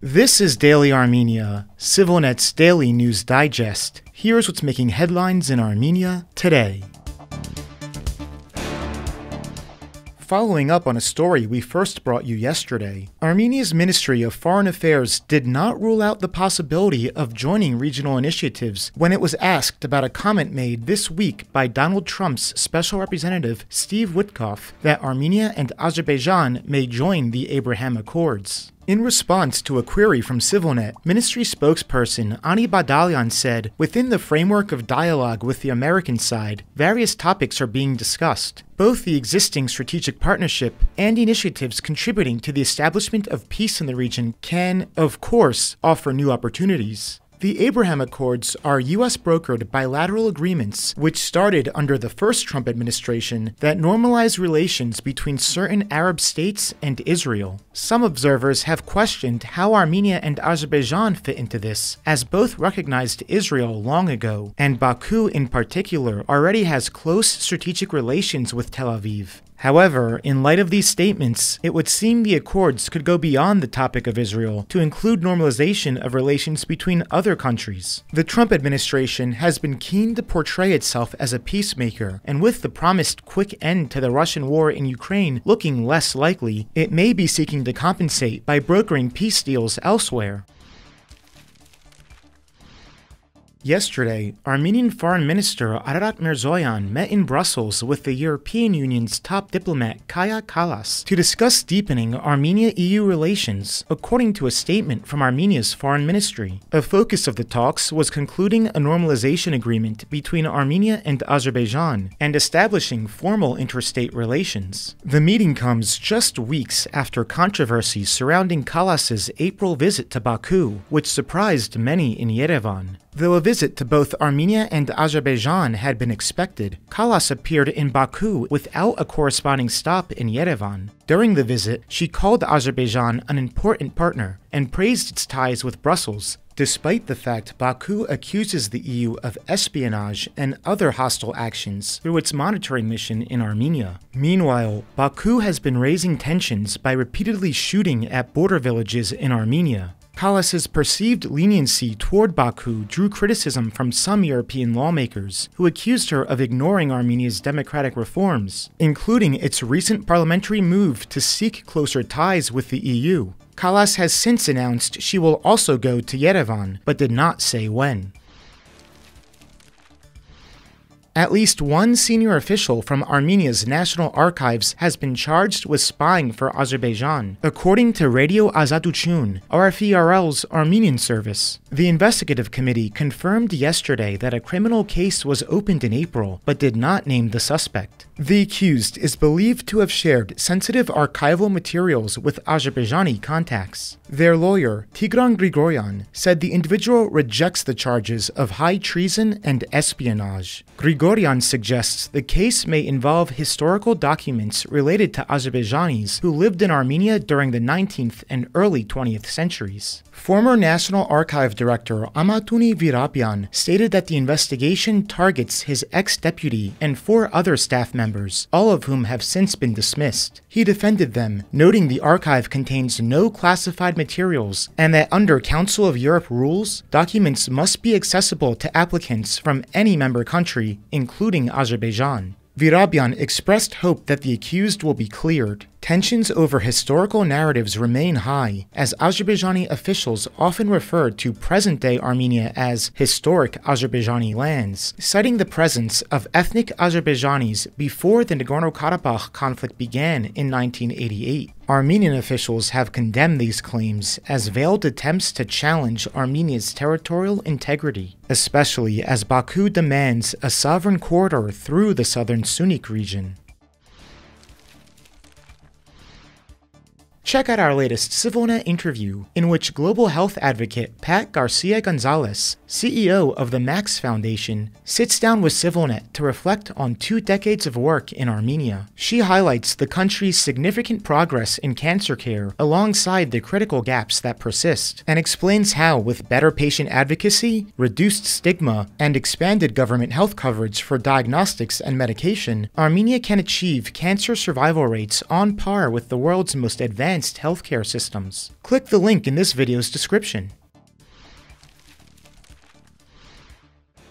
This is Daily Armenia, ＳivilNet's daily news digest. Here's what's making headlines in Armenia today. Following up on a story we first brought you yesterday, Armenia's Ministry of Foreign Affairs did not rule out the possibility of joining regional initiatives when it was asked about a comment made this week by Donald Trump's Special Representative Steve Witkoff that Armenia and Azerbaijan may join the Abraham Accords. In response to a query from CivilNet, Ministry spokesperson Ani Badalian said, "Within the framework of dialogue with the American side, various topics are being discussed. Both the existing strategic partnership and initiatives contributing to the establishment of peace in the region can, of course, offer new opportunities." The Abraham Accords are U.S.-brokered bilateral agreements which started under the first Trump administration that normalize relations between certain Arab states and Israel. Some observers have questioned how Armenia and Azerbaijan fit into this, as both recognized Israel long ago, and Baku in particular already has close strategic relations with Tel Aviv. However, in light of these statements, it would seem the accords could go beyond the topic of Israel to include normalization of relations between other countries. The Trump administration has been keen to portray itself as a peacemaker, and with the promised quick end to the Russian war in Ukraine looking less likely, it may be seeking to compensate by brokering peace deals elsewhere. Yesterday, Armenian Foreign Minister Ararat Mirzoyan met in Brussels with the European Union's top diplomat Kaja Kallas to discuss deepening Armenia-EU relations, according to a statement from Armenia's foreign ministry. A focus of the talks was concluding a normalization agreement between Armenia and Azerbaijan and establishing formal interstate relations. The meeting comes just weeks after controversy surrounding Kallas's April visit to Baku, which surprised many in Yerevan. Though a visit to both Armenia and Azerbaijan had been expected, Kallas appeared in Baku without a corresponding stop in Yerevan. During the visit, she called Azerbaijan an important partner and praised its ties with Brussels, despite the fact Baku accuses the EU of espionage and other hostile actions through its monitoring mission in Armenia. Meanwhile, Baku has been raising tensions by repeatedly shooting at border villages in Armenia. Kallas's perceived leniency toward Baku drew criticism from some European lawmakers, who accused her of ignoring Armenia's democratic reforms, including its recent parliamentary move to seek closer ties with the EU. Kallas has since announced she will also go to Yerevan, but did not say when. At least one senior official from Armenia's National Archives has been charged with spying for Azerbaijan, according to Radio Azatuchun, RFERL's Armenian service. The investigative committee confirmed yesterday that a criminal case was opened in April, but did not name the suspect. The accused is believed to have shared sensitive archival materials with Azerbaijani contacts. Their lawyer, Tigran Grigoryan, said the individual rejects the charges of high treason and espionage. Grigoryan suggests the case may involve historical documents related to Azerbaijanis who lived in Armenia during the 19th and early 20th centuries. Former National Archive Director Amatuni Virabian stated that the investigation targets his ex-deputy and 4 other staff members, all of whom have since been dismissed. He defended them, noting the archive contains no classified materials and that under Council of Europe rules, documents must be accessible to applicants from any member country, including Azerbaijan. Virabian expressed hope that the accused will be cleared. Tensions over historical narratives remain high, as Azerbaijani officials often refer to present-day Armenia as historic Azerbaijani lands, citing the presence of ethnic Azerbaijanis before the Nagorno-Karabakh conflict began in 1988. Armenian officials have condemned these claims as veiled attempts to challenge Armenia's territorial integrity, especially as Baku demands a sovereign corridor through the southern Sunnik region. Check out our latest CivilNet interview, in which global health advocate Pat Garcia Gonzalez CEO of the Max Foundation, sits down with CivilNet to reflect on 2 decades of work in Armenia. She highlights the country's significant progress in cancer care alongside the critical gaps that persist, and explains how, with better patient advocacy, reduced stigma, and expanded government health coverage for diagnostics and medication, Armenia can achieve cancer survival rates on par with the world's most advanced healthcare systems. Click the link in this video's description.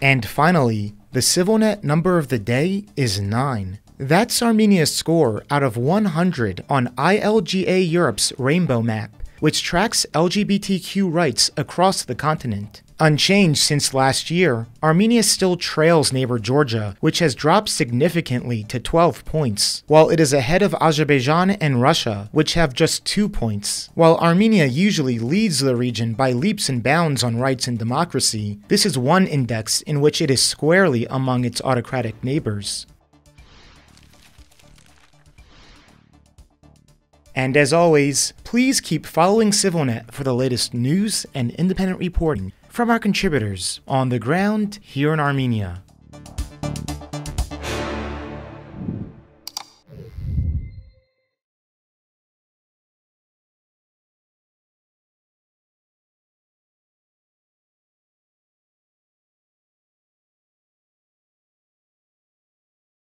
And finally, the CivilNet number of the day is 9. That's Armenia's score out of 100 on ILGA Europe's Rainbow Map, which tracks LGBTQ rights across the continent. Unchanged since last year, Armenia still trails neighbor Georgia, which has dropped significantly to 12 points, while it is ahead of Azerbaijan and Russia, which have just 2 points. While Armenia usually leads the region by leaps and bounds on rights and democracy, this is one index in which it is squarely among its autocratic neighbors. And as always, please keep following CivilNet for the latest news and independent reporting from our contributors on the ground here in Armenia.